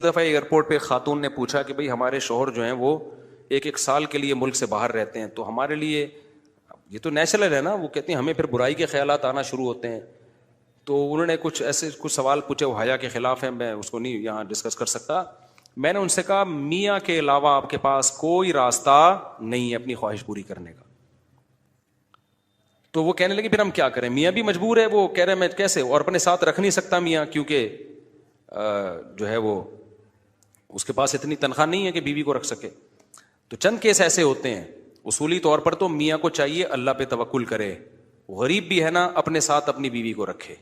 دفعہ ایئرپورٹ پہ خاتون نے پوچھا کہ بھئی ہمارے شوہر جو ہیں وہ ایک ایک سال کے لیے ملک سے باہر رہتے ہیں، تو ہمارے لیے یہ تو نیچرل ہے نا، وہ کہتی ہیں ہمیں پھر برائی کے خیالات آنا شروع ہوتے ہیں. تو انہوں نے کچھ سوال پوچھے، وہ حیا کے خلاف ہیں، میں اس کو نہیں یہاں ڈسکس کر سکتا. میں نے ان سے کہا میاں کے علاوہ آپ کے پاس کوئی راستہ نہیں ہے اپنی خواہش پوری کرنے کا. تو وہ کہنے لگے پھر ہم کیا کریں، میاں بھی مجبور ہے. وہ کہہ رہے میں کیسے، اور اپنے ساتھ رکھ نہیں سکتا میاں، کیونکہ جو ہے وہ اس کے پاس اتنی تنخواہ نہیں ہے کہ بیوی کو رکھ سکے. تو چند کیس ایسے ہوتے ہیں. اصولی طور پر تو میاں کو چاہیے اللہ پہ توکل کرے، غریب بھی ہے نا اپنے ساتھ اپنی بیوی کو رکھے.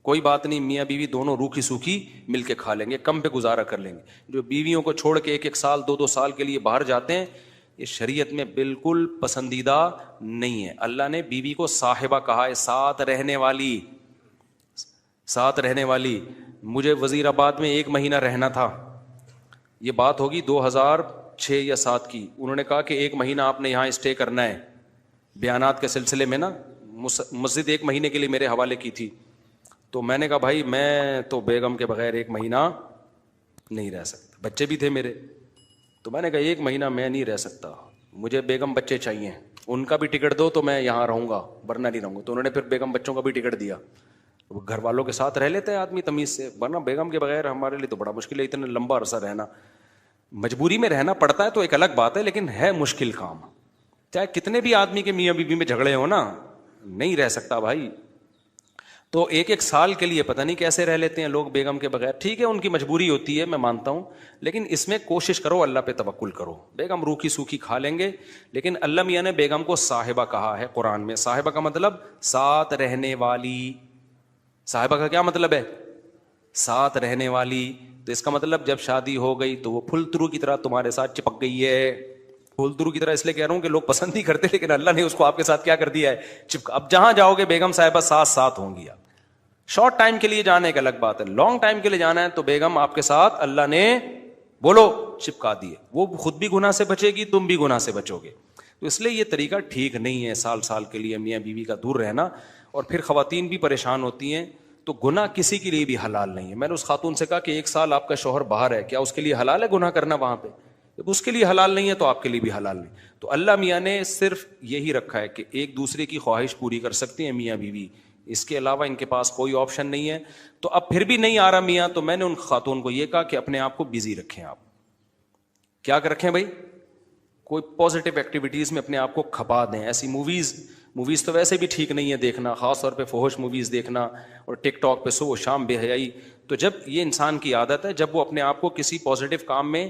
کوئی بات نہیں، میاں بیوی دونوں روکھی سوکھی مل کے کھا لیں گے، کم پہ گزارا کر لیں گے. جو بیویوں کو چھوڑ کے ایک ایک سال دو سال کے لیے باہر جاتے ہیں، یہ شریعت میں بالکل پسندیدہ نہیں ہے. اللہ نے بیوی کو صاحبہ کہا ہے، ساتھ رہنے والی. ساتھ رہنے والی. مجھے وزیر آباد میں 1 مہینہ رہنا تھا، یہ بات ہوگی 2006 یا 7 کی. انہوں نے کہا کہ 1 مہینہ آپ نے یہاں اسٹے کرنا ہے. بیانات کے سلسلے میں نا مسجد 1 مہینے کے لیے میرے حوالے کی تھی. تو میں نے کہا بھائی میں تو بیگم کے بغیر 1 مہینہ نہیں رہ سکتا، بچے بھی تھے میرے. تو میں نے کہا 1 مہینہ میں نہیں رہ سکتا، مجھے بیگم بچے چاہیے، ان کا بھی ٹکٹ دو تو میں یہاں رہوں گا ورنہ نہیں رہوں گا. تو انہوں نے پھر بیگم بچوں کا بھی ٹکٹ دیا. گھر والوں کے ساتھ رہ لیتے ہیں آدمی تمیز سے، ورنہ بیگم کے بغیر ہمارے لیے تو بڑا مشکل ہے اتنا لمبا عرصہ رہنا. مجبوری میں رہنا پڑتا ہے تو ایک الگ بات ہے، لیکن ہے مشکل کام. چاہے کتنے بھی آدمی کے میاں بیوی میں جھگڑے ہو نا، نہیں رہ سکتا بھائی. تو 1 سال کے لیے پتہ نہیں کیسے رہ لیتے ہیں لوگ بیگم کے بغیر. ٹھیک ہے ان کی مجبوری ہوتی ہے، میں مانتا ہوں، لیکن اس میں کوشش کرو اللہ پہ توکل کرو. بیگم روکھی سوکھی کھا لیں گے، لیکن اللہ میاں نے بیگم کو صاحبہ کہا ہے قرآن میں. صاحبہ کا مطلب ساتھ رہنے والی. صاحبہ کا کیا مطلب ہے؟ ساتھ رہنے والی. تو اس کا مطلب جب شادی ہو گئی تو وہ پھول ترو کی طرح تمہارے ساتھ چپک گئی ہے. پھول ترو کی طرح اس لیے کہہ رہا ہوں کہ لوگ پسند نہیں کرتے، لیکن اللہ نے اس کو آپ کے ساتھ کیا کر دیا ہے، اب جہاں جاؤ گے بیگم صاحبہ ساتھ ہوں گی. شارٹ ٹائم کے لیے جانے کا الگ بات ہے، لانگ ٹائم کے لیے جانا ہے تو بیگم آپ کے ساتھ اللہ نے بولو چپکا دیے. وہ خود بھی گناہ سے بچے گی، تم بھی گناہ سے بچو گے. تو اس لیے یہ طریقہ ٹھیک نہیں ہے سال کے لیے میاں بیوی کا دور رہنا. اور پھر خواتین بھی پریشان ہوتی ہیں. تو گناہ کسی کے لیے بھی حلال نہیں ہے. میں نے اس خاتون سے کہا کہ 1 سال آپ کا شوہر باہر ہے، کیا اس کے لیے حلال ہے گناہ کرنا وہاں پہ؟ جب اس کے لیے حلال نہیں ہے تو آپ کے لیے بھی حلال نہیں. تو اللہ میاں نے صرف یہی رکھا ہے کہ ایک دوسرے کی خواہش پوری کر سکتے ہیں میاں بیوی، اس کے علاوہ ان کے پاس کوئی آپشن نہیں ہے. تو اب پھر بھی نہیں آ رہا میاں، تو میں نے ان خاتون کو یہ کہا کہ اپنے آپ کو بزی رکھیں. آپ کیا رکھیں بھائی؟ کوئی پازیٹیو ایکٹیویٹیز میں اپنے آپ کو کھپا دیں. ایسی موویز تو ویسے بھی ٹھیک نہیں ہے دیکھنا، خاص طور پہ فحش موویز دیکھنا، اور ٹک ٹاک پہ صبح و شام بے حیائی. تو جب یہ انسان کی عادت ہے، جب وہ اپنے آپ کو کسی پازیٹیو کام میں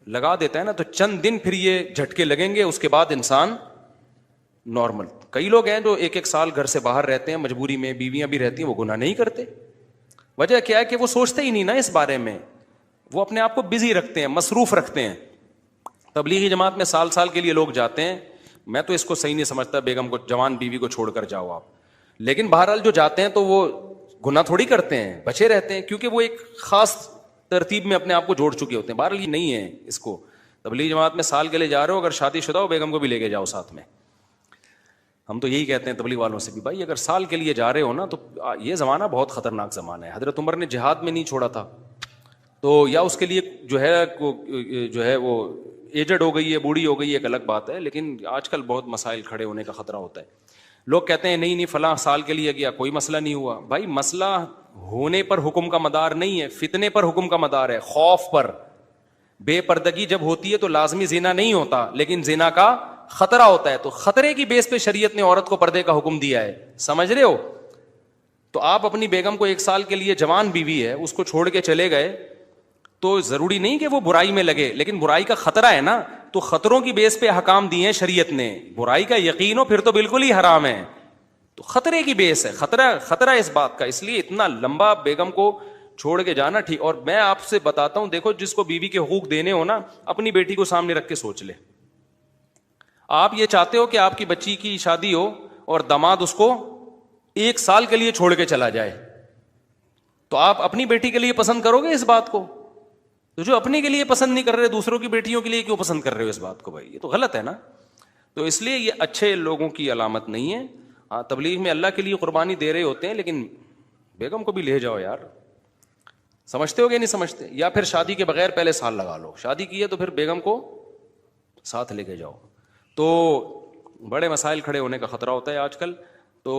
لگا دیتا ہے نا، تو چند دن پھر یہ جھٹکے لگیں گے، اس کے بعد انسان نارمل. کئی لوگ ہیں جو 1 سال گھر سے باہر رہتے ہیں مجبوری میں، بیویاں بھی رہتی ہیں، وہ گناہ نہیں کرتے. وجہ کیا ہے کہ وہ سوچتے ہی نہیں نا اس بارے میں، وہ اپنے آپ کو بزی رکھتے ہیں، مصروف رکھتے ہیں. تبلیغی جماعت میں سال کے لیے لوگ جاتے ہیں. میں تو اس کو صحیح نہیں سمجھتا، بیگم کو، جوان بیوی کو چھوڑ کر جاؤ آپ. لیکن بہرحال جو جاتے ہیں تو وہ گناہ تھوڑی کرتے ہیں، بچے رہتے ہیں، کیونکہ وہ ایک خاص ترتیب میں اپنے آپ کو جوڑ چکے ہوتے ہیں. بہرحال یہ نہیں ہے اس کو. تبلیغی جماعت میں سال کے لیے جا رہے ہو، اگر شادی شدہ ہو بیگم کو بھی لے کے جاؤ ساتھ میں. ہم تو یہی کہتے ہیں تبلیغ والوں سے بھی، بھائی اگر سال کے لیے جا رہے ہو نا، تو یہ زمانہ بہت خطرناک زمانہ ہے. حضرت عمر نے جہاد میں نہیں چھوڑا تھا، تو یا اس کے لیے جو ہے وہ ایجڈ ہو گئی ہے، بوڑھی ہو گئی ہے، ایک الگ بات ہے. لیکن آج کل بہت مسائل کھڑے ہونے کا خطرہ ہوتا ہے. لوگ کہتے ہیں نہیں فلاں سال کے لیے گیا کوئی مسئلہ نہیں ہوا. بھائی مسئلہ ہونے پر حکم کا مدار نہیں ہے، فتنے پر حکم کا مدار ہے، خوف پر. بے پردگی جب ہوتی ہے تو لازمی زنا نہیں ہوتا، لیکن زنا کا خطرہ ہوتا ہے. تو خطرے کی بیس پہ شریعت نے عورت کو پردے کا حکم دیا ہے. سمجھ رہے ہو؟ تو آپ اپنی بیگم کو 1 سال کے لیے، جوان بیوی ہے، اس کو چھوڑ کے چلے گئے تو ضروری نہیں کہ وہ برائی میں لگے، لیکن برائی کا خطرہ ہے نا. تو خطروں کی بیس پہ احکام دیے ہیں شریعت نے. برائی کا یقین ہو پھر تو بالکل ہی حرام ہے. تو خطرے کی بیس ہے، خطرہ اس بات کا. اس لیے اتنا لمبا بیگم کو چھوڑ کے جانا ٹھیک. اور میں آپ سے بتاتا ہوں، دیکھو جس کو بیوی کے حقوق دینے ہو نا، اپنی بیٹی کو سامنے رکھ کے سوچ لے. آپ یہ چاہتے ہو کہ آپ کی بچی کی شادی ہو اور داماد اس کو 1 سال کے لیے چھوڑ کے چلا جائے، تو آپ اپنی بیٹی کے لیے پسند کرو گے اس بات کو؟ تو جو اپنے کے لیے پسند نہیں کر رہے، دوسروں کی بیٹیوں کے لیے کیوں پسند کر رہے ہو اس بات کو؟ بھائی یہ تو غلط ہے نا. تو اس لیے یہ اچھے لوگوں کی علامت نہیں ہے. ہاں تبلیغ میں اللہ کے لیے قربانی دے رہے ہوتے ہیں، لیکن بیگم کو بھی لے جاؤ یار. سمجھتے ہو گے نہیں سمجھتے؟ یا پھر شادی کے بغیر پہلے سال لگا لو, شادی کی ہے تو پھر بیگم کو ساتھ لے کے جاؤ. تو بڑے مسائل کھڑے ہونے کا خطرہ ہوتا ہے آج کل. تو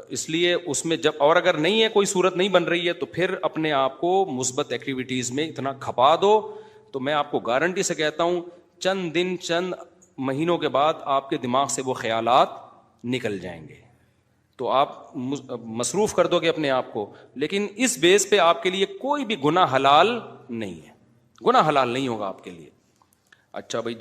اس لیے اس میں جب, اور اگر نہیں ہے کوئی صورت نہیں بن رہی ہے تو پھر اپنے آپ کو مثبت ایکٹیویٹیز میں اتنا کھپا دو. تو میں آپ کو گارنٹی سے کہتا ہوں چند دن چند مہینوں کے بعد آپ کے دماغ سے وہ خیالات نکل جائیں گے. تو آپ مصروف کر دو گے اپنے آپ کو, لیکن اس بیس پہ آپ کے لیے کوئی بھی گناہ حلال نہیں ہے, گناہ حلال نہیں ہوگا آپ کے لیے. اچھا بھائی,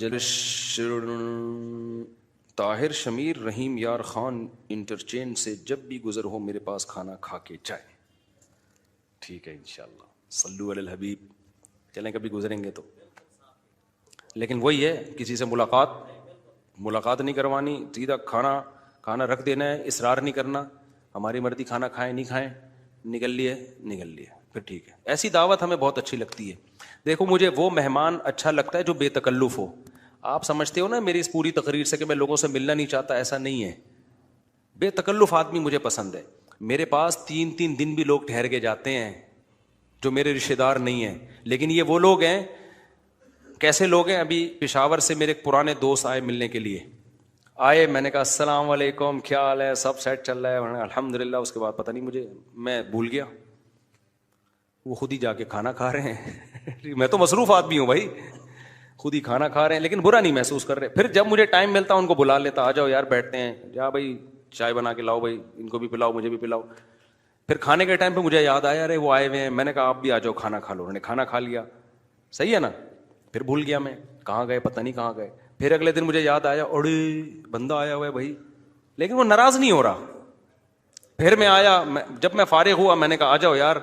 طاہر شمیر رحیم یار خان انٹرچینج سے جب بھی گزر ہو میرے پاس کھانا کھا کے جائے. ٹھیک ہے انشاءاللہ, صلو علی الحبیب. چلیں کبھی گزریں گے تو. لیکن وہی ہے, کسی سے ملاقات نہیں کروانی, سیدھا کھانا رکھ دینا ہے, اصرار نہیں کرنا, ہماری مرضی کھانا کھائیں نہیں کھائیں, نکل لیے پھر ٹھیک ہے. ایسی دعوت ہمیں بہت اچھی لگتی ہے. دیکھو مجھے وہ مہمان اچھا لگتا ہے جو بے تکلف ہو. آپ سمجھتے ہو نا میری اس پوری تقریر سے کہ میں لوگوں سے ملنا نہیں چاہتا, ایسا نہیں ہے. بے تکلف آدمی مجھے پسند ہے. میرے پاس 3 دن بھی لوگ ٹھہر کے جاتے ہیں جو میرے رشتے دار نہیں ہیں, لیکن یہ وہ لوگ ہیں. کیسے لوگ ہیں؟ ابھی پشاور سے میرے پرانے دوست آئے ملنے کے لیے, آئے, میں نے کہا السلام علیکم, کیا حال ہے, سب سیٹ چل رہا ہے, الحمدللہ. اس کے بعد پتہ نہیں میں بھول گیا, وہ خود ہی جا کے کھانا کھا رہے ہیں. میں تو مصروف آدمی ہوں بھائی, خود ہی کھانا کھا رہے ہیں, لیکن برا نہیں محسوس کر رہے. پھر جب مجھے ٹائم ملتا ان کو بلا لیتا, آ جاؤ یار بیٹھتے ہیں, جا بھائی چائے بنا کے لاؤ, بھائی ان کو بھی پلاؤ مجھے بھی پلاؤ. پھر کھانے کے ٹائم پہ مجھے یاد آیا ارے وہ آئے ہوئے ہیں, میں نے کہا آپ بھی آ جاؤ کھانا کھا لو. انہوں نے کھانا کھا لیا, صحیح ہے نا. پھر بھول گیا میں کہاں گئے, پتہ نہیں کہاں گئے. پھر اگلے دن مجھے یاد آیا اڑے بندہ آیا ہوا ہے بھائی, لیکن وہ ناراض نہیں ہو رہا. پھر میں آیا, جب میں فارغ ہوا میں نے کہا آ جاؤ یار,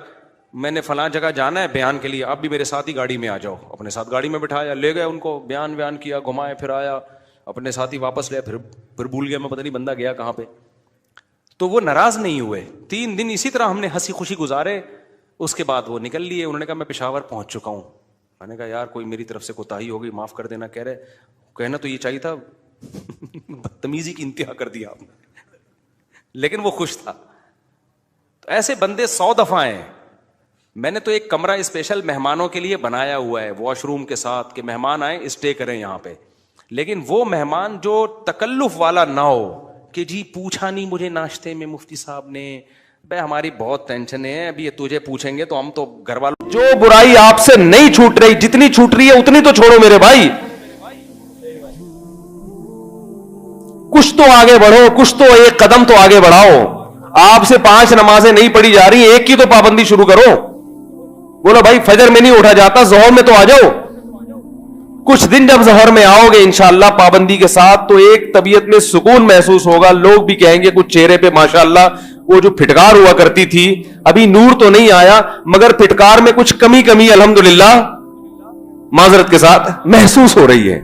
میں نے فلاں جگہ جانا ہے بیان کے لیے, آپ بھی میرے ساتھ ہی گاڑی میں آ جاؤ. اپنے ساتھ گاڑی میں بٹھایا, لے گئے ان کو, بیان کیا, گھمائے, پھر آیا اپنے ساتھ ہی واپس لیا. پھر بھول گیا میں, پتہ نہیں بندہ گیا کہاں پہ. تو وہ ناراض نہیں ہوئے. 3 دن اسی طرح ہم نے ہنسی خوشی گزارے. اس کے بعد وہ نکل لیے. انہوں نے کہا میں پشاور پہنچ چکا ہوں. میں نے کہا یار کوئی میری طرف سے کوتاہی ہو گئی, معاف کر دینا. کہہ رہے کہنا تو یہ چاہیے تھا, بدتمیزی کی انتہا کر دیا آپ نے. لیکن وہ خوش تھا. تو ایسے بندے 100 دفعہ ہیں. میں نے تو ایک کمرہ اسپیشل مہمانوں کے لیے بنایا ہوا ہے, واش روم کے ساتھ, کہ مہمان آئیں اسٹے کریں یہاں پہ. لیکن وہ مہمان جو تکلف والا نہ ہو کہ جی پوچھا نہیں مجھے ناشتے میں مفتی صاحب نے, بھائی ہماری بہت ٹینشن ہے, ابھی یہ تجھے پوچھیں گے تو ہم تو گھر والوں. جو برائی آپ سے نہیں چھوٹ رہی, جتنی چھوٹ رہی ہے اتنی تو چھوڑو میرے بھائی. کچھ تو آگے بڑھو, کچھ تو ایک قدم تو آگے بڑھاؤ. آپ سے 5 نمازیں نہیں پڑھی جا رہی, ایک کی تو پابندی شروع کرو. بولو بھائی فجر میں نہیں اٹھا جاتا, ظہر میں تو آ جاؤ. کچھ دن جب ظہر میں آؤ گے انشاءاللہ پابندی کے ساتھ, تو ایک طبیعت میں سکون محسوس ہوگا. لوگ بھی کہیں گے, کچھ چہرے پہ ماشاءاللہ وہ جو پھٹکار ہوا کرتی تھی, ابھی نور تو نہیں آیا مگر پھٹکار میں کچھ کمی الحمدللہ معذرت کے ساتھ محسوس ہو رہی ہے.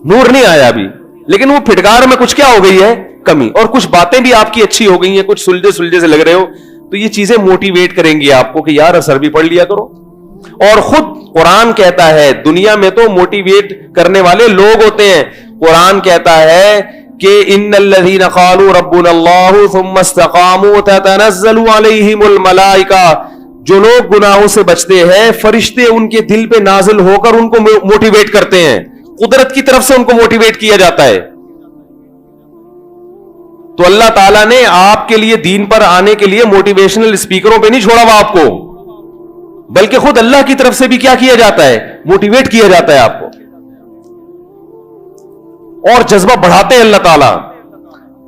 نور نہیں آیا ابھی, لیکن وہ پھٹکار میں کچھ کیا ہو گئی ہے, کمی. اور کچھ باتیں بھی آپ کی اچھی ہو گئی ہیں, کچھ سلجھے سے لگ رہے ہو. تو یہ چیزیں موٹیویٹ کریں گی آپ کو کہ یار اثر بھی پڑھ لیا کرو. اور خود قرآن کہتا ہے دنیا میں تو موٹیویٹ کرنے والے لوگ ہوتے ہیں. قرآن کہتا ہے کہ ان الذین قالوا ربنا اللہ ثم استقاموا تتنزل علیہم الملائکہ, جو لوگ گناہوں سے بچتے ہیں فرشتے ان کے دل پہ نازل ہو کر ان کو موٹیویٹ کرتے ہیں. قدرت کی طرف سے ان کو موٹیویٹ کیا جاتا ہے. تو اللہ تعالیٰ نے آپ کے لیے دین پر آنے کے لیے موٹیویشنل اسپیکروں پہ نہیں چھوڑا ہوا آپ کو, بلکہ خود اللہ کی طرف سے بھی کیا کیا جاتا ہے, موٹیویٹ کیا جاتا ہے آپ کو. اور جذبہ بڑھاتے ہیں اللہ تعالیٰ.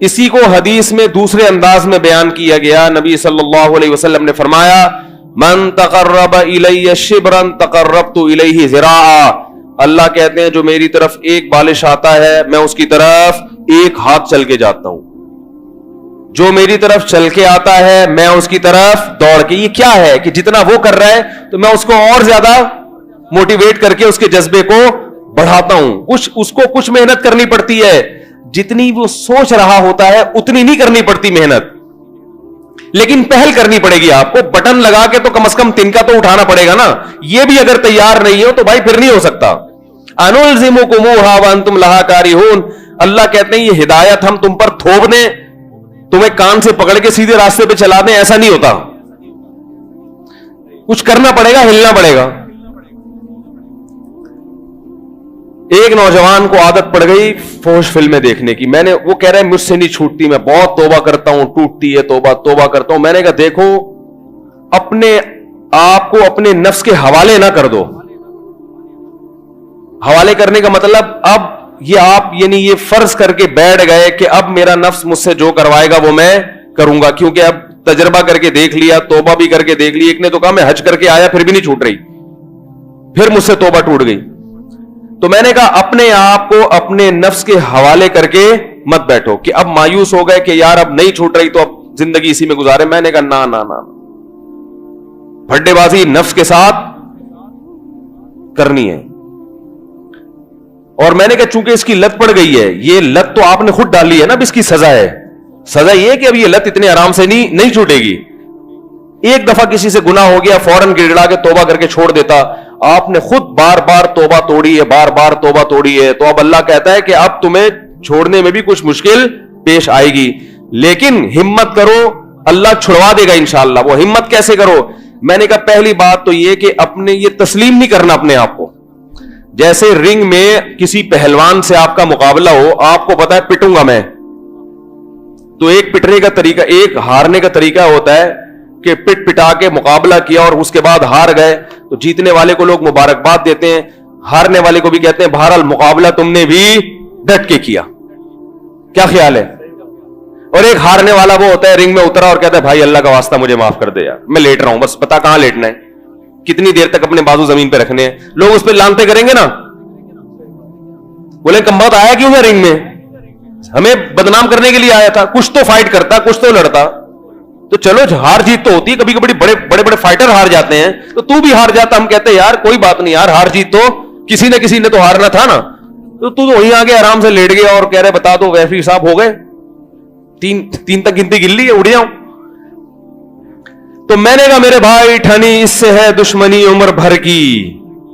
اسی کو حدیث میں دوسرے انداز میں بیان کیا گیا. نبی صلی اللہ علیہ وسلم نے فرمایا من تقرب الی شبرا تقربت الیہ ذراعا. اللہ کہتے ہیں جو میری طرف ایک بالش آتا ہے میں اس کی طرف ایک ہاتھ چل کے جاتا ہوں. جو میری طرف چل کے آتا ہے میں اس کی طرف دوڑ کے. یہ کیا ہے کہ جتنا وہ کر رہا ہے تو میں اس کو اور زیادہ موٹیویٹ کر کے اس کے جذبے کو بڑھاتا ہوں. اس کو کچھ محنت کرنی پڑتی ہے, جتنی وہ سوچ رہا ہوتا ہے اتنی نہیں کرنی پڑتی محنت, لیکن پہل کرنی پڑے گی آپ کو. بٹن لگا کے تو کم از کم تنکا تو اٹھانا پڑے گا نا. یہ بھی اگر تیار نہیں ہو تو بھائی پھر نہیں ہو سکتا. انلزمکموھا وانتم لھا کارہون. اللہ کہتے ہیں یہ ہدایت ہم تم پر تھوپ دیں, تمہیں کان سے پکڑ کے سیدھے راستے پہ چلا دیں, ایسا نہیں ہوتا. کچھ کرنا پڑے گا, ہلنا پڑے گا. ایک نوجوان کو عادت پڑ گئی فحش فلمیں دیکھنے کی. میں نے, وہ کہہ رہا ہے مجھ سے نہیں چھوٹتی, میں بہت توبہ کرتا ہوں, ٹوٹتی ہے توبہ, توبہ کرتا ہوں. میں نے کہا دیکھو, اپنے آپ کو اپنے نفس کے حوالے نہ کر دو. حوالے کرنے کا مطلب اب یہ آپ یعنی یہ فرض کر کے بیٹھ گئے کہ اب میرا نفس مجھ سے جو کروائے گا وہ میں کروں گا, کیونکہ اب تجربہ کر کے دیکھ لیا, توبہ بھی کر کے دیکھ لی. ایک نے تو کہا میں حج کر کے آیا پھر بھی نہیں چھوٹ رہی, پھر مجھ سے توبہ ٹوٹ گئی. تو میں نے کہا اپنے آپ کو اپنے نفس کے حوالے کر کے مت بیٹھو کہ اب مایوس ہو گئے کہ یار اب نہیں چھوٹ رہی تو اب زندگی اسی میں گزارے. میں نے کہا نا نا نا, پھڈے بازی نفس کے ساتھ کرنی ہے. اور میں نے کہا چونکہ اس کی لت پڑ گئی ہے, یہ لت تو آپ نے خود ڈالی ہے نا, اب اس کی سزا ہے. سزا یہ کہ اب یہ لت اتنے آرام سے نہیں چھوٹے گی. ایک دفعہ کسی سے گناہ ہو گیا, فوراً گڑگڑا کے توبہ کر کے چھوڑ دیتا. آپ نے خود بار بار توبہ توڑی ہے, بار بار توبہ توڑی ہے, تو اب اللہ کہتا ہے کہ اب تمہیں چھوڑنے میں بھی کچھ مشکل پیش آئے گی, لیکن ہمت کرو, اللہ چھڑوا دے گا انشاءاللہ. وہ ہمت کیسے کرو؟ میں نے کہا پہلی بات تو یہ کہ اپنے یہ تسلیم نہیں کرنا اپنے آپ کو. جیسے رنگ میں کسی پہلوان سے آپ کا مقابلہ ہو, آپ کو پتا ہے پٹوں گا میں, تو ایک پٹنے کا طریقہ, ایک ہارنے کا طریقہ ہوتا ہے کہ پٹ پٹا کے مقابلہ کیا اور اس کے بعد ہار گئے تو جیتنے والے کو لوگ مبارکباد دیتے ہیں, ہارنے والے کو بھی کہتے ہیں بہرحال مقابلہ تم نے بھی ڈٹ کے کیا. کیا خیال ہے؟ اور ایک ہارنے والا وہ ہوتا ہے رنگ میں اترا اور کہتا ہے بھائی اللہ کا واسطہ مجھے معاف کر دے یار, میں لیٹ رہا ہوں, بس پتا کہاں لیٹنا ہے, کتنی دیر تک اپنے بازو زمین پہ رکھنے ہیں. لوگ اس پہ لانتے کریں گے نا, بولے کمبخت آیا کیوں ہے رنگ میں, ہمیں بدنام کرنے کے لیے آیا تھا. کچھ تو فائٹ کرتا, کچھ تو لڑتا. تو چلو ہار جیت تو ہوتی ہے, کبھی کبھی بڑے بڑے فائٹر ہار جاتے ہیں, تو بھی ہار جاتا. ہم کہتے ہیں یار کوئی بات نہیں یار, ہار جیت تو کسی نے تو ہارنا تھا نا. تو وہیں آگے آرام سے لیٹ گیا اور کہہ رہے بتا دو ویفی صاحب ہو گئے, تین تک گنتی گن لی ہے, اڑ جاؤں. تو میں نے کہا میرے بھائی ٹھنی, اس سے ہے دشمنی عمر بھر کی.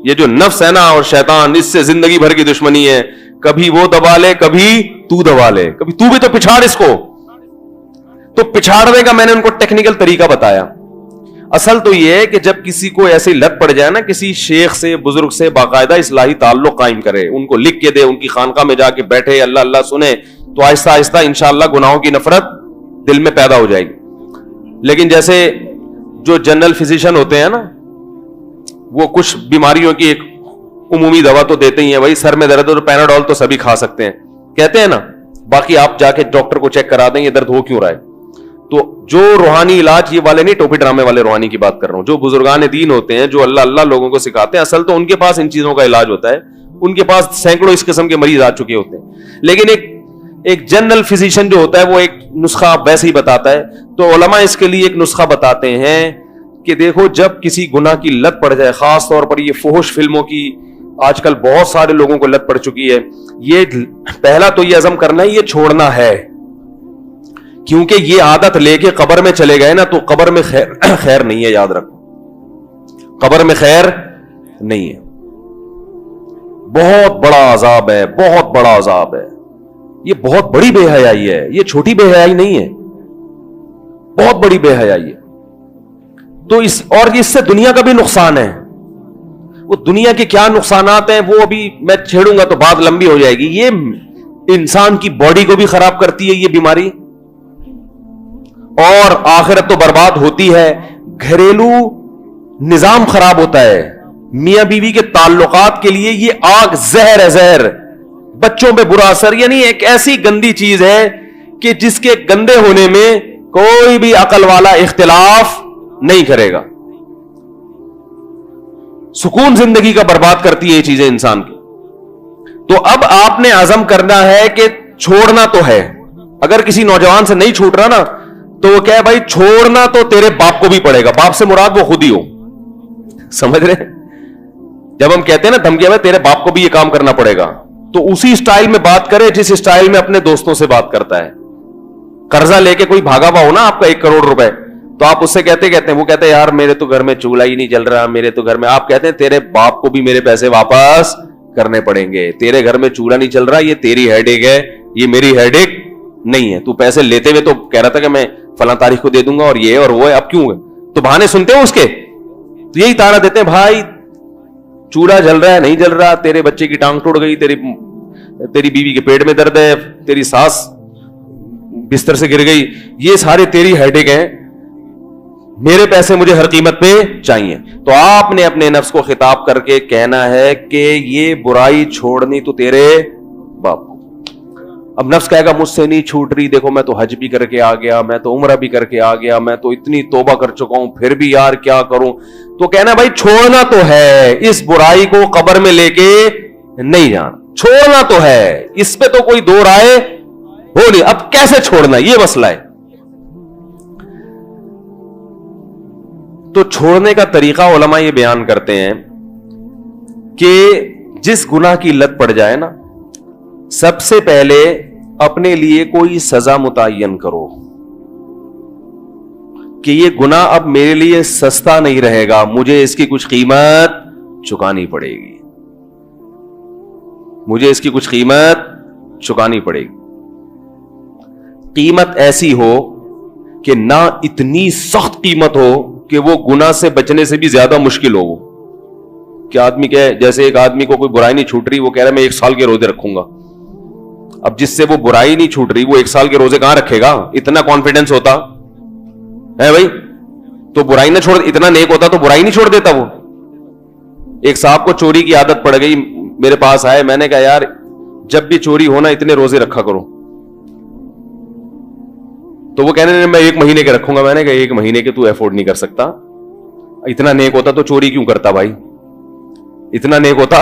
یہ جو نفس ہے نا اور شیطان, اس سے زندگی بھر کی دشمنی ہے. کبھی وہ دبا لے, کبھی تو دبا لے, کبھی تو بھی تو پچھاڑ اس کو. تو پچھاڑنے کا میں نے ان کو ٹیکنیکل طریقہ بتایا. اصل تو یہ ہے کہ جب کسی کو ایسی لت پڑ جائے نا, کسی شیخ سے بزرگ سے باقاعدہ اصلاحی تعلق قائم کرے, ان کو لکھ کے دے, ان کی خانقاہ میں جا کے بیٹھے, اللہ اللہ سنے, تو آہستہ آہستہ انشاءاللہ گناہوں کی نفرت دل میں پیدا ہو جائے گی. لیکن جیسے جو جنرل فزیشین ہوتے ہیں نا, وہ کچھ بیماریوں کی ایک عمومی دوا تو دیتے ہی ہیں, بھائی سر میں درد ہو تو پیناڈول تو سبھی کھا سکتے ہیں, کہتے ہیں نا, باقی آپ جا کے ڈاکٹر کو چیک کرا دیں یہ درد ہو کیوں رہا ہے. تو جو روحانی علاج, یہ والے نہیں ٹوپی ڈرامے والے روحانی کی بات کر رہا ہوں, جو بزرگان دین ہوتے ہیں, جو اللہ اللہ لوگوں کو سکھاتے ہیں, اصل تو ان کے پاس ان چیزوں کا علاج ہوتا ہے, ان کے پاس سینکڑوں اس قسم کے مریض آ چکے ہوتے ہیں. لیکن ایک جنرل فزیشین جو ہوتا ہے وہ ایک نسخہ ویسے ہی بتاتا ہے. تو علماء اس کے لیے ایک نسخہ بتاتے ہیں کہ دیکھو جب کسی گناہ کی لت پڑ جائے, خاص طور پر یہ فحش فلموں کی آج کل بہت سارے لوگوں کو لت پڑ چکی ہے, یہ پہلا تو یہ عزم کرنا ہے یہ چھوڑنا ہے, کیونکہ یہ عادت لے کے قبر میں چلے گئے نا تو قبر میں خیر نہیں ہے. یاد رکھو, قبر میں خیر نہیں ہے, بہت بڑا عذاب ہے, بہت بڑا عذاب ہے. یہ بہت بڑی بے حیائی ہے, یہ چھوٹی بے حیائی نہیں ہے, بہت بڑی بے حیائی ہے. تو اس سے دنیا کا بھی نقصان ہے. وہ دنیا کے کیا نقصانات ہیں وہ ابھی میں چھیڑوں گا تو بات لمبی ہو جائے گی. یہ انسان کی باڈی کو بھی خراب کرتی ہے یہ بیماری, اور آخرت تو برباد ہوتی ہے. گھریلو نظام خراب ہوتا ہے, میاں بیوی کے تعلقات کے لیے یہ آگ زہر ہے, زہر. بچوں پہ برا اثر, یعنی ایک ایسی گندی چیز ہے کہ جس کے گندے ہونے میں کوئی بھی عقل والا اختلاف نہیں کرے گا. سکون زندگی کا برباد کرتی ہے یہ چیزیں انسان کی. تو اب آپ نے عزم کرنا ہے کہ چھوڑنا تو ہے. اگر کسی نوجوان سے نہیں چھوٹ رہا نا تو وہ کہے بھائی چھوڑنا تو تیرے باپ کو بھی پڑے گا. باپ سے مراد وہ خود ہی ہو, سمجھ رہے ہیں؟ جب ہم کہتے ہیں نا دھمکی میں تیرے باپ کو بھی یہ کام کرنا پڑے گا, تو اسی اسٹائل میں بات کرے جس اسٹائل میں اپنے دوستوں سے بات کرتا ہے. قرضہ لے کے کوئی بھاگا ہوا ہو نا آپ کا 1 کروڑ روپے, تو آپ اس سے کہتے ہیں وہ کہتے ہیں یار میرے تو گھر میں چولہا ہی نہیں جل رہا, میرے تو گھر میں, آپ کہتے ہیں تیرے باپ کو بھی میرے پیسے واپس کرنے پڑیں گے. تیرے گھر میں چولہا نہیں چل رہا, یہ تیری ہیڈ ایک ہے, یہ میری ہیڈ ایک نہیں ہے. تو پیسے لیتے ہوئے تو کہہ رہا تھا کہ میں فلاں تاریخ کو دے دوں گا اور یہ اور وہ ہے, اب کیوں ہے؟ تو بہانے سنتے ہو اس کے, تو یہی تانا دیتے ہیں بھائی چولہا جل رہا ہے نہیں جل رہا, تیرے بچے کی ٹانگ ٹوٹ گئی, تیری بیوی کے پیٹ میں درد ہے, تیری ساس بستر سے گر گئی, یہ سارے تیری ہیڈیک ہیں, میرے پیسے مجھے ہر قیمت پہ چاہیے. تو آپ نے اپنے نفس کو خطاب کر کے کہنا ہے کہ یہ برائی چھوڑنی تو تیرے باپ کو. اب نفس کہے گا مجھ سے نہیں چھوٹ رہی, دیکھو میں تو حج بھی کر کے آ گیا, میں تو عمرہ بھی کر کے آ گیا, میں تو اتنی توبہ کر چکا ہوں, پھر بھی یار کیا کروں. تو کہنا بھائی چھوڑنا تو ہے, اس برائی کو قبر میں لے کے نہیں جانا, چھوڑنا تو ہے, اس پہ تو کوئی دو رائے ہو نہیں. اب کیسے چھوڑنا یہ مسئلہ ہے. تو چھوڑنے کا طریقہ علماء یہ بیان کرتے ہیں کہ جس گناہ کی لت پڑ جائے نا, سب سے پہلے اپنے لیے کوئی سزا متعین کرو کہ یہ گناہ اب میرے لیے سستا نہیں رہے گا, مجھے اس کی کچھ قیمت چکانی پڑے گی, مجھے اس کی کچھ قیمت چکانی پڑے گی. قیمت ایسی ہو کہ نہ اتنی سخت قیمت ہو کہ وہ گناہ سے بچنے سے بھی زیادہ مشکل ہو. کہ آدمی کہ جیسے ایک آدمی کو کوئی برائی نہیں چھوٹ رہی, وہ کہہ رہا ہے میں 1 سال کے روزے رکھوں گا. اب جس سے وہ برائی نہیں چھوٹ رہی وہ 1 سال کے روزے کہاں رکھے گا؟ اتنا کانفیڈنس ہوتا ہے بھائی تو برائی نہ چھوڑ, اتنا نیک ہوتا تو برائی نہیں چھوڑ دیتا. وہ ایک صاحب کو چوری کی عادت پڑ گئی, میرے پاس آئے, میں نے کہا یار جب بھی چوری ہونا اتنے روزے رکھا کرو. تو وہ کہنے میں 1 مہینے کے رکھوں گا. میں نے کہا 1 مہینے کے تو افورڈ نہیں کر سکتا, اتنا نیک ہوتا تو چوری کیوں کرتا بھائی, اتنا نیک ہوتا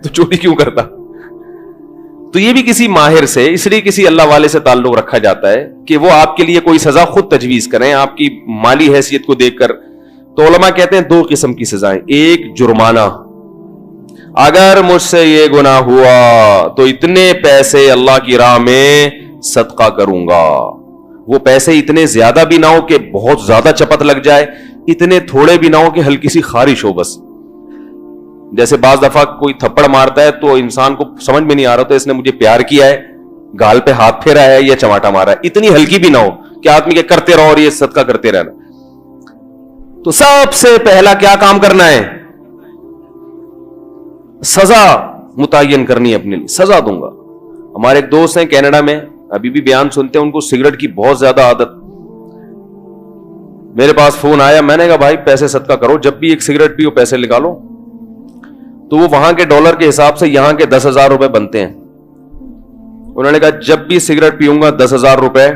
تو چوری کیوں کرتا. تو یہ بھی کسی ماہر سے, اس لیے کسی اللہ والے سے تعلق رکھا جاتا ہے کہ وہ آپ کے لیے کوئی سزا خود تجویز کریں آپ کی مالی حیثیت کو دیکھ کر. تو علماء کہتے ہیں 2 قسم کی سزائیں. ایک جرمانہ, اگر مجھ سے یہ گناہ ہوا تو اتنے پیسے اللہ کی راہ میں صدقہ کروں گا. وہ پیسے اتنے زیادہ بھی نہ ہو کہ بہت زیادہ چپت لگ جائے, اتنے تھوڑے بھی نہ ہو کہ ہلکی سی خارش ہو. بس جیسے بعض دفعہ کوئی تھپڑ مارتا ہے تو انسان کو سمجھ میں نہیں آ رہا تو اس نے مجھے پیار کیا ہے, گال پہ ہاتھ پھیرا ہے یا چماٹا مارا ہے, اتنی ہلکی بھی نہ ہو کہ آدمی کے کرتے رہو اور یہ صدقہ کرتے رہنا. تو سب سے پہلا کیا کام کرنا ہے؟ سزا متعین کرنی ہے اپنے لیے. سزا دوں گا. ہمارے ایک دوست ہیں کینیڈا میں, ابھی بھی بیان سنتے ہیں, ان کو سگریٹ کی بہت زیادہ عادت. میرے پاس فون آیا, میں نے کہا بھائی پیسے صدقہ کرو, جب بھی ایک سگریٹ پیو پیسے نکالو. تو وہ وہاں کے ڈالر کے حساب سے یہاں کے 10,000 روپے بنتے ہیں. انہوں نے کہا جب بھی سگریٹ پیوں گا 10,000 روپے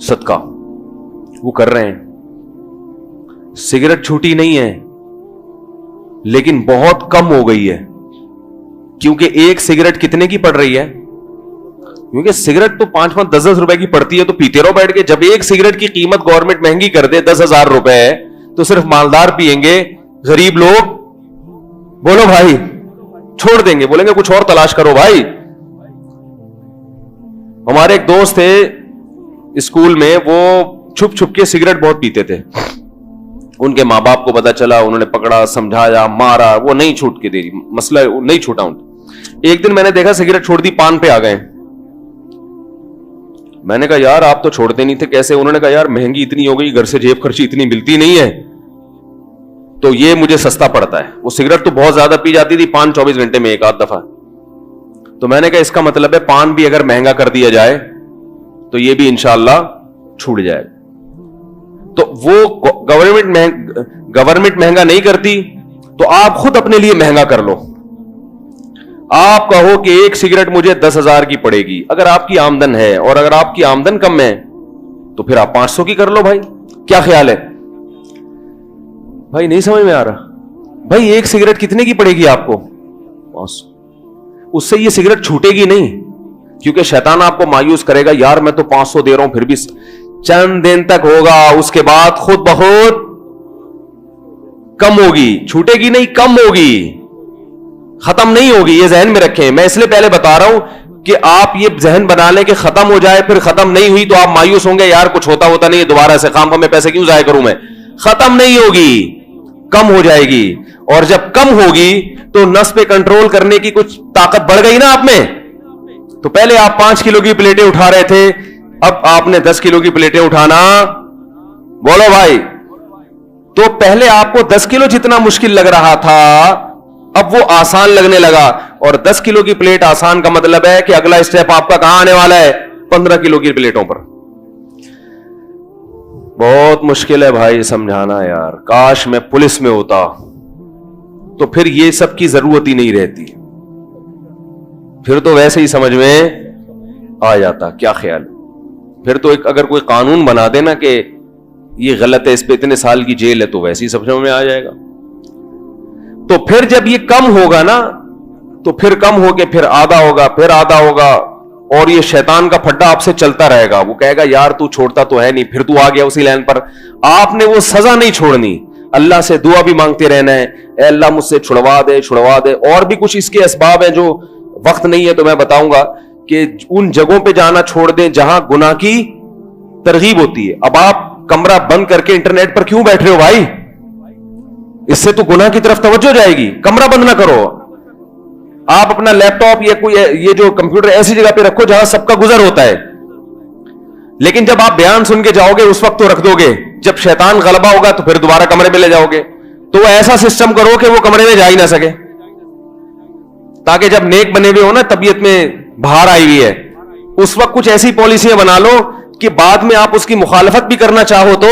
صدقہ. وہ کر رہے ہیں. سگریٹ چھوٹی نہیں ہے لیکن بہت کم ہو گئی ہے, کیونکہ ایک سگریٹ کتنے کی پڑ رہی ہے؟ کیونکہ سگریٹ تو 5-10 روپے کی پڑتی ہے تو پیتے رہو بیٹھ کے. جب ایک سگریٹ کی قیمت گورنمنٹ مہنگی کر دے 10,000 روپے تو صرف مالدار پیئیں گے, غریب لوگ بولو بھائی چھوڑ دیں گے, بولیں گے کچھ اور تلاش کرو بھائی. ہمارے ایک دوست تھے اسکول میں, وہ چھپ چھپ کے سگریٹ بہت پیتے تھے. ان کے ماں باپ کو پتا چلا, انہوں نے پکڑا, سمجھایا, مارا, وہ نہیں چھوٹ کے دے رہی, مسئلہ نہیں چھوٹا. ایک دن میں نے دیکھا سگریٹ چھوڑ دی, پان پہ آ گئے. میں نے کہا یار آپ تو چھوڑتے نہیں تھے, کیسے؟ انہوں نے کہا یار مہنگی اتنی ہو گئی, گھر سے جیب خرچی اتنی ملتی نہیں ہے تو یہ مجھے سستا پڑتا ہے. وہ سگریٹ تو بہت زیادہ پی جاتی تھی, 24 گھنٹے میں 1 آدھ دفعہ. تو میں نے کہا اس کا مطلب ہے پان بھی اگر مہنگا کر دیا جائے تو یہ بھی انشاءاللہ چھوٹ جائے. تو وہ گورنمنٹ مہنگا نہیں کرتی تو آپ خود اپنے لیے مہنگا کر لو. آپ کہو کہ ایک سگریٹ مجھے 10,000 کی پڑے گی. اگر آپ کی آمدن ہے اور اگر آپ کی آمدن کم ہے تو پھر آپ 500 کی کر لو. بھائی کیا خیال ہے؟ بھائی نہیں سمجھ میں آ رہا. بھائی ایک سگریٹ کتنے کی پڑے گی آپ کو؟ 500. اس سے یہ سگریٹ چھوٹے گی نہیں, کیونکہ شیطان آپ کو مایوس کرے گا, یار میں تو 500 دے رہا ہوں, پھر بھی چند دن تک ہوگا, اس کے بعد خود بخود کم ہوگی. چھوٹے گی نہیں, کم ہوگی, ختم نہیں ہوگی. یہ ذہن میں رکھیں. میں اس لیے پہلے بتا رہا ہوں کہ آپ یہ ذہن بنا لیں کہ ختم ہو جائے, پھر ختم نہیں ہوئی تو آپ مایوس ہوں گے, یار کچھ ہوتا نہیں, دوبارہ سے خام میں پیسے کیوں ضائع کروں میں. ختم نہیں ہوگی, کم ہو جائے گی. اور جب کم ہوگی تو نفس پہ کنٹرول کرنے کی کچھ طاقت بڑھ گئی نا آپ میں. تو پہلے آپ 5 کلو کی پلیٹیں اٹھا رہے تھے, اب آپ نے 10 کلو کی پلیٹیں اٹھانا, بولو بھائی تو پہلے آپ کو 10 کلو جتنا مشکل لگ رہا تھا اب وہ آسان لگنے لگا. اور 10 کلو کی پلیٹ آسان کا مطلب ہے کہ اگلا اسٹیپ آپ کا کہاں آنے والا ہے؟ 15 کلو کی پلیٹوں پر. بہت مشکل ہے بھائی سمجھانا یار. کاش میں پولیس میں ہوتا تو پھر یہ سب کی ضرورت ہی نہیں رہتی, پھر تو ویسے ہی سمجھ میں آ جاتا. کیا خیال؟ پھر تو اگر کوئی قانون بنا دینا کہ یہ غلط ہے, اس پہ اتنے سال کی جیل ہے, تو ویسے ہی سمجھ میں آ جائے گا. تو پھر جب یہ کم ہوگا نا تو پھر کم ہو کے پھر آدھا ہوگا, پھر آدھا ہوگا, اور یہ شیطان کا پھڈا آپ سے چلتا رہے گا. وہ کہے گا یار تو چھوڑتا تو ہے نہیں, پھر تو آ گیا اسی لائن پر. آپ نے وہ سزا نہیں چھوڑنی, اللہ سے دعا بھی مانگتے رہنا ہے, اے اللہ مجھ سے چھڑوا دے چھڑوا دے. اور بھی کچھ اس کے اسباب ہیں جو وقت نہیں ہے تو میں بتاؤں گا, کہ ان جگہوں پہ جانا چھوڑ دیں جہاں گناہ کی ترغیب ہوتی ہے. اب آپ کمرہ بند کر کے انٹرنیٹ پر کیوں بیٹھ رہے ہو بھائی؟ اس سے تو گناہ کی طرف توجہ جائے گی. کمرہ بند نہ کرو, آپ اپنا لیپ ٹاپ یا کوئی یہ جو کمپیوٹر ایسی جگہ پہ رکھو جہاں سب کا گزر ہوتا ہے. لیکن جب آپ بیان سن کے جاؤ گے اس وقت تو رکھ دو گے, جب شیطان غلبہ ہوگا تو پھر دوبارہ کمرے میں لے جاؤ گے. تو ایسا سسٹم کرو کہ وہ کمرے میں جا ہی نہ سکے, تاکہ جب نیک بنے ہوئے ہو نا, طبیعت میں بہار آئی ہوئی ہے, اس وقت کچھ ایسی پالیسیاں بنا لو کہ بعد میں آپ اس کی مخالفت بھی کرنا چاہو تو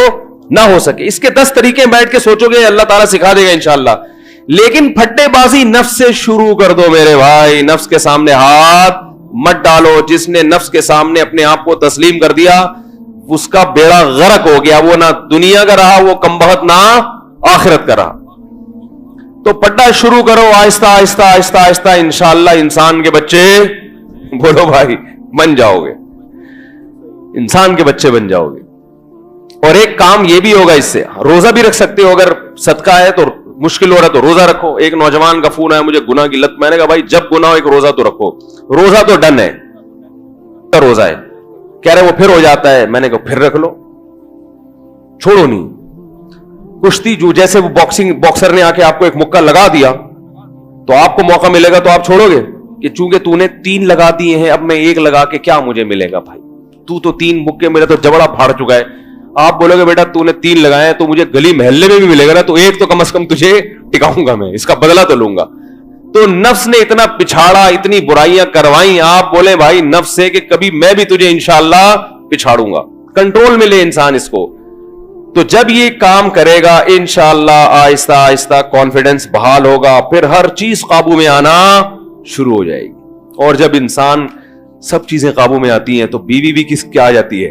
نہ ہو سکے. اس کے 10 طریقے بیٹھ کے سوچو گے, اللہ تعالیٰ سکھا دے گا انشاءاللہ. لیکن پھٹے بازی نفس سے شروع کر دو میرے بھائی. نفس کے سامنے ہاتھ مت ڈالو. جس نے نفس کے سامنے اپنے آپ کو تسلیم کر دیا اس کا بیڑا غرق ہو گیا. وہ نہ دنیا کا رہا, وہ کمبخت نہ آخرت کا رہا. تو پٹا شروع کرو آہستہ آہستہ آہستہ آہستہ, انشاءاللہ انسان کے بچے, بولو بھائی, بن جاؤ گے. انسان کے بچے بن جاؤ گے. اور ایک کام یہ بھی ہوگا اس سے, روزہ بھی رکھ سکتے ہو. اگر صدقہ ہے تو مشکل ہو رہا ہے تو روزہ رکھو. ایک نوجوان کا فون آیا, مجھے گناہ کی لت. میں نے کہا بھائی جب گناہ ہو ایک روزہ تو رکھو. روزہ تو ڈن ہے, روزہ ہے. کہہ رہے وہ پھر ہو جاتا ہے. میں نے کہا پھر رکھ لو, چھوڑو نہیں. کشتی جو جیسے وہ باکسر نے آ کے آپ کو ایک مکہ لگا دیا تو آپ کو موقع ملے گا تو آپ چھوڑو گے کہ چونکہ تو نے 3 لگا دیے ہیں اب میں 1 لگا کے کیا مجھے ملے گا بھائی, تو 3 مکے میرا تو جبڑا پھاڑ چکا ہے. آپ بولو گے بیٹا تو نے 3 لگائے تو مجھے گلی محلے میں بھی ملے گا نا, تو 1 تو کم از کم تجھے ٹکاؤں گا, میں اس کا بدلہ تو لوں گا. تو نفس نے اتنا پچھاڑا, اتنی برائیاں کروائیں. آپ بولے بھائی نفس سے کہ کبھی میں بھی تجھے انشاءاللہ پچھاڑوں گا. کنٹرول میں لے انسان اس کو. تو جب یہ کام کرے گا انشاءاللہ آہستہ آہستہ کانفیڈنس بحال ہوگا, پھر ہر چیز قابو میں آنا شروع ہو جائے گی. اور جب انسان سب چیزیں قابو میں آتی ہیں تو بیوی بھی کیا آ جاتی ہے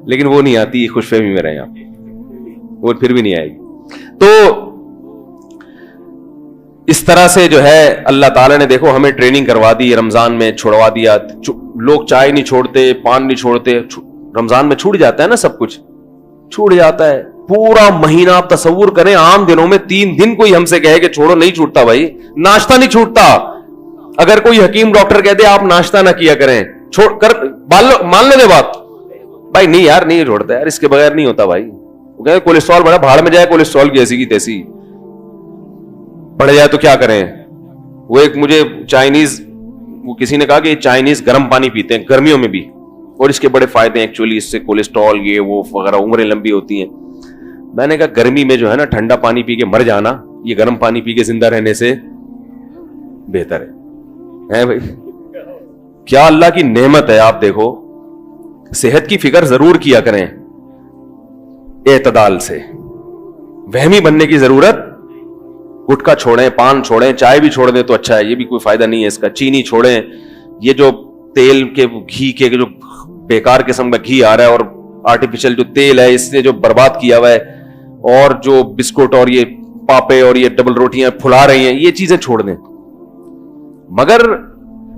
لیکن وہ نہیں آتی, خوش فہمی میں رہے آپ, وہ پھر بھی نہیں آئے گی. تو اس طرح سے جو ہے اللہ تعالیٰ نے دیکھو ہمیں ٹریننگ کروا دی, رمضان میں چھوڑوا دیا. لوگ چائے نہیں چھوڑتے, پان نہیں چھوڑتے, رمضان میں چھوٹ جاتا ہے نا, سب کچھ چھوٹ جاتا ہے. پورا مہینہ آپ تصور کریں, عام دنوں میں 3 دن کوئی ہم سے کہے کہ چھوڑو, نہیں چھوٹتا بھائی. ناشتہ نہیں چھوٹتا. اگر کوئی حکیم ڈاکٹر کہتے آپ ناشتہ نہ کیا کریں, چھوڑ کر مان لو گے بات بھائی؟ نہیں یار نہیں چھوڑتا یار, اس کے بغیر نہیں ہوتا بھائی. وہ کہتے کولیسٹرول بڑا بھاڑ میں جائے, کولیسٹرول کی ایسی کی تیسی بڑھ جائے تو کیا کریں. وہ ایک مجھے چائنیز, وہ کسی نے کہا کہ چائنیز گرم پانی پیتے ہیں گرمیوں میں بھی, اور اس کے بڑے فائدے ہیں ایکچولی, اس سے کولیسٹرول یہ وہ وغیرہ, عمریں لمبی ہوتی ہیں. میں نے کہا گرمی میں جو ہے نا ٹھنڈا پانی پی کے مر جانا, یہ گرم پانی پی کے زندہ رہنے سے بہتر ہے بھائی. کیا اللہ کی نعمت ہے. آپ دیکھو صحت کی فکر ضرور کیا کریں اعتدال سے, وہمی بننے کی ضرورت. گٹکا چھوڑیں, پان چھوڑیں, چائے بھی چھوڑ دیں تو اچھا ہے, یہ بھی کوئی فائدہ نہیں ہے اس کا. چینی چھوڑیں, یہ جو تیل کے گھی کے جو بیکار قسم کا گھی آ رہا ہے اور آرٹیفیشل جو تیل ہے اس نے جو برباد کیا ہوا ہے, اور جو بسکٹ اور یہ پاپے اور یہ ڈبل روٹیاں پھلا رہی ہیں, یہ چیزیں چھوڑ دیں مگر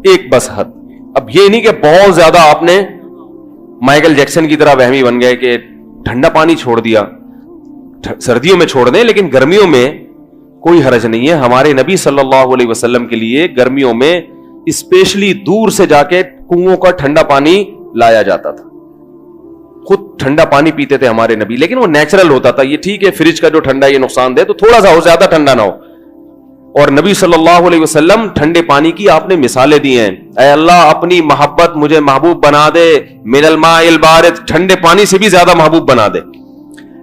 ایک بس حد. اب یہ نہیں کہ بہت زیادہ آپ نے مائیکل جیکسن کی طرح وہمی بن گئے کہ ٹھنڈا پانی چھوڑ دیا. سردیوں میں چھوڑ دیں لیکن گرمیوں میں کوئی حرج نہیں ہے. ہمارے نبی صلی اللہ علیہ وسلم کے لیے گرمیوں میں اسپیشلی دور سے جا کے کنووں کا ٹھنڈا پانی لایا جاتا تھا. خود ٹھنڈا پانی پیتے تھے ہمارے نبی, لیکن وہ نیچرل ہوتا تھا. یہ ٹھیک ہے فریج کا جو ٹھنڈا یہ نقصان دہ, تو تھوڑا سا ہو, زیادہ ٹھنڈا نہ ہو. اور نبی صلی اللہ علیہ وسلم ٹھنڈے پانی کی آپ نے مثالیں دی ہیں. اے اللہ اپنی محبت مجھے محبوب بنا دے, من الماء البارد, ٹھنڈے پانی سے بھی زیادہ محبوب بنا دے.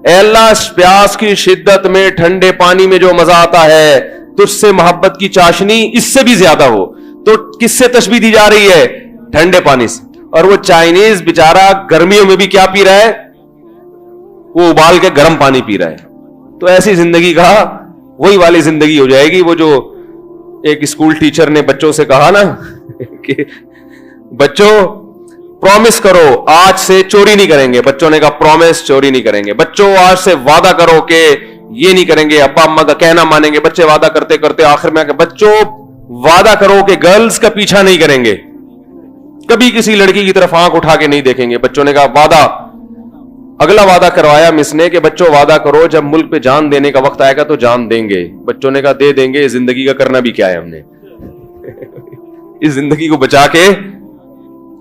اے اللہ پیاس کی شدت میں ٹھنڈے پانی میں جو مزہ آتا ہے تجھ سے محبت کی چاشنی اس سے بھی زیادہ ہو. تو کس سے تشبیہ دی جا رہی ہے؟ ٹھنڈے پانی سے. اور وہ چائنیز بیچارہ گرمیوں میں بھی کیا پی رہا ہے؟ وہ ابال کے گرم پانی پی رہا ہے. تو ایسی زندگی کا وہی والی زندگی ہو جائے گی وہ جو ایک اسکول ٹیچر نے بچوں سے کہا نا کہ بچوں پرومس کرو آج سے چوری نہیں کریں گے. بچوں نے کہا پرومس چوری نہیں کریں گے. بچوں آج سے وعدہ کرو کہ یہ نہیں کریں گے, ابا اما کا کہنا مانیں گے. بچے وعدہ کرتے کرتے آخر میں بچوں وعدہ کرو کہ گرلز کا پیچھا نہیں کریں گے, کبھی کسی لڑکی کی طرف آنکھ اٹھا کے نہیں دیکھیں گے. بچوں نے کہا وعدہ. اگلا وعدہ کروایا مس نے کہ بچوں وعدہ کرو جب ملک پہ جان دینے کا وقت آئے گا تو جان دیں گے. بچوں نے کہا دے دیں گے, زندگی کا کرنا بھی کیا ہے ہم نے, اس زندگی کو بچا کے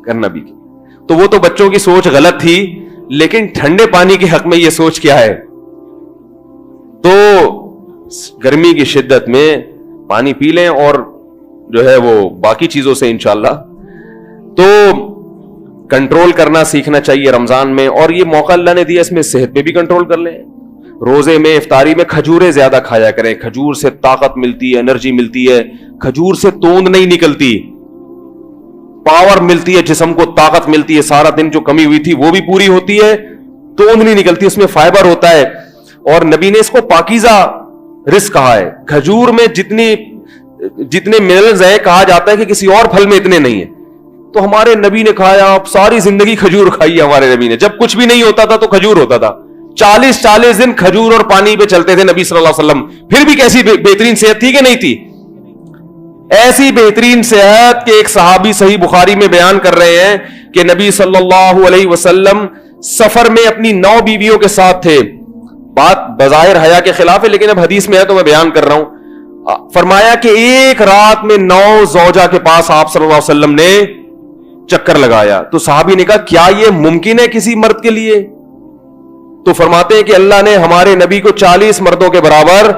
کرنا بھی. تو وہ تو بچوں کی سوچ غلط تھی, لیکن ٹھنڈے پانی کے حق میں یہ سوچ کیا ہے؟ تو گرمی کی شدت میں پانی پی لیں اور جو ہے وہ باقی چیزوں سے انشاءاللہ تو کنٹرول کرنا سیکھنا چاہیے رمضان میں. اور یہ موقع اللہ نے دیا, اس میں صحت پہ بھی کنٹرول کر لیں. روزے میں افطاری میں کھجوریں زیادہ کھایا کریں. کھجور سے طاقت ملتی ہے, انرجی ملتی ہے. کھجور سے توند نہیں نکلتی, پاور ملتی ہے, جسم کو طاقت ملتی ہے. سارا دن جو کمی ہوئی تھی وہ بھی پوری ہوتی ہے, توند نہیں نکلتی, اس میں فائبر ہوتا ہے. اور نبی نے اس کو پاکیزہ رزق کہا ہے. کھجور میں جتنے منرلز ہیں کہا جاتا ہے کہ کسی اور پھل میں اتنے نہیں ہیں. تو ہمارے نبی نے کھایا, آپ ساری زندگی کھجور کھائی ہے ہمارے نبی نے. جب کچھ بھی نہیں ہوتا تھا تو کھجور ہوتا تھا. 40 دن کھجور اور پانی پہ چلتے تھے نبی صلی اللہ علیہ وسلم. پھر بھی کیسی بہترین صحت تھی کہ نہیں تھی؟ ایسی بہترین صحت کہ ایک صحابی صحیح بخاری میں بیان کر رہے ہیں کہ نبی صلی اللہ علیہ وسلم سفر میں اپنی 9 بیویوں کے ساتھ تھے. بات بظاہر حیا کے خلاف ہے لیکن اب حدیث میں ہے تو میں بیان کر رہا ہوں. فرمایا کہ ایک رات میں 9 زوجہ کے پاس آپ صلی اللہ علیہ وسلم نے چکر لگایا. تو صحابی نے کہا کیا یہ ممکن ہے کسی مرد کے لیے؟ تو فرماتے ہیں کہ اللہ نے ہمارے نبی کو 40 مردوں کے برابر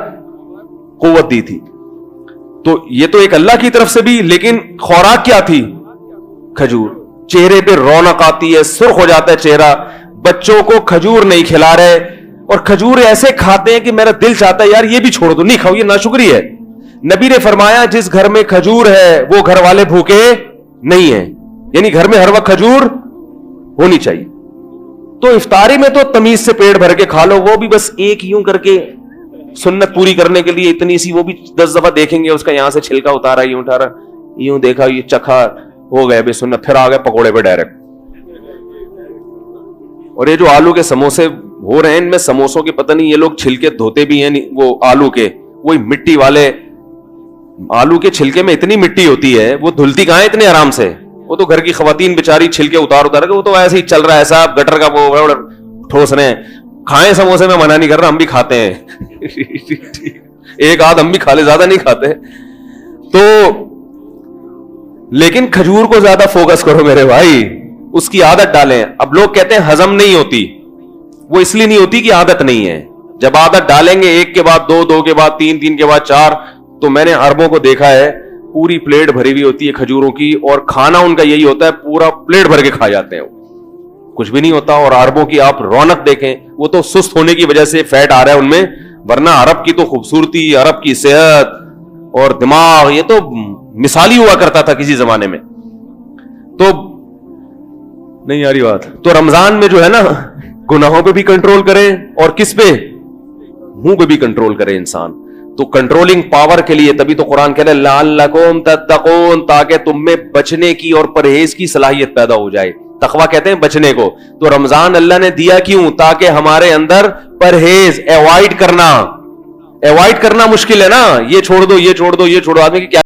قوت دی تھی. تو یہ تو ایک اللہ کی طرف سے بھی, لیکن خوراک کیا تھی؟ کھجور. چہرے پہ رونق آتی ہے, سرخ ہو جاتا ہے چہرہ. بچوں کو کھجور نہیں کھلا رہے, اور کھجور ایسے کھاتے ہیں کہ میرا دل چاہتا ہے یار یہ بھی چھوڑ دو, نہیں کھاؤ, یہ ناشکری ہے. نبی نے فرمایا جس گھر میں کھجور ہے وہ گھر والے بھوکے نہیں ہیں. یعنی گھر میں ہر وقت کھجور ہونی چاہیے. تو افطاری میں تو تمیز سے پیٹ بھر کے کھا لو, وہ بھی بس ایک یوں کر کے سنت پوری کرنے کے لیے اتنی سی, وہ بھی 10 دفعہ دیکھیں گے اس کا یہاں سے چھلکا اتارا, یوں اٹھارا, یوں دیکھا, یہ چکھا, ہو گئے بے سنت. پھر آ گئے پکوڑے پہ ڈائریکٹ. اور یہ جو آلو کے سموسے ہو رہے ہیں ان میں سموسوں کے پتہ نہیں یہ لوگ چھلکے دھوتے بھی ہیں وہ آلو کے, وہی مٹی والے آلو کے چھلکے میں اتنی مٹی ہوتی ہے, وہ دھلتی کہاں ہے اتنے آرام سے. وہ تو گھر کی خواتین بیچاری چھلکے اتار کے, وہ تو ایسے ہی چل رہا ہے ایسا گٹر کا وہ ٹھوس رہے ہیں. کھائیں سموسے, میں منع نہیں کر رہا, ہم بھی کھاتے ہیں, ایک آدھ ہم بھی کھا لے, زیادہ نہیں کھاتے. تو لیکن کھجور کو زیادہ فوکس کرو میرے بھائی, اس کی عادت ڈالیں. اب لوگ کہتے ہیں ہضم نہیں ہوتی, وہ اس لیے نہیں ہوتی کہ عادت نہیں ہے. جب عادت ڈالیں گے ایک کے بعد 2, 2 کے بعد 3, 3 کے بعد 4, تو میں نے عربوں کو دیکھا ہے پوری پلیٹ بھری ہوئی ہوتی ہے کھجوروں کی, اور کھانا ان کا یہی ہوتا ہے پورا پلیٹ بھر کے کھا جاتے ہیں, کچھ بھی نہیں ہوتا. اور عربوں کی آپ رونق دیکھیں, وہ تو سست ہونے کی وجہ سے فیٹ آ رہا ہے ان میں, ورنہ عرب کی تو خوبصورتی, عرب کی صحت اور دماغ یہ تو مثالی ہوا کرتا تھا کسی زمانے میں. تو نہیں آ رہی بات. تو رمضان میں جو ہے نا گناہوں پہ بھی کنٹرول کریں, اور کس پہ؟ منہ پہ بھی کنٹرول کرے انسان. تو کنٹرولنگ پاور کے لیے تبھی تو قرآن کہہ رہے لعلکم تتقون, تاکہ تم میں بچنے کی اور پرہیز کی صلاحیت پیدا ہو جائے. تقویٰ کہتے ہیں بچنے کو. تو رمضان اللہ نے دیا کیوں؟ تاکہ ہمارے اندر پرہیز, ایوائڈ کرنا مشکل ہے نا, یہ چھوڑ دو, یہ چھوڑ دو, یہ چھوڑو, آدمی کی کیا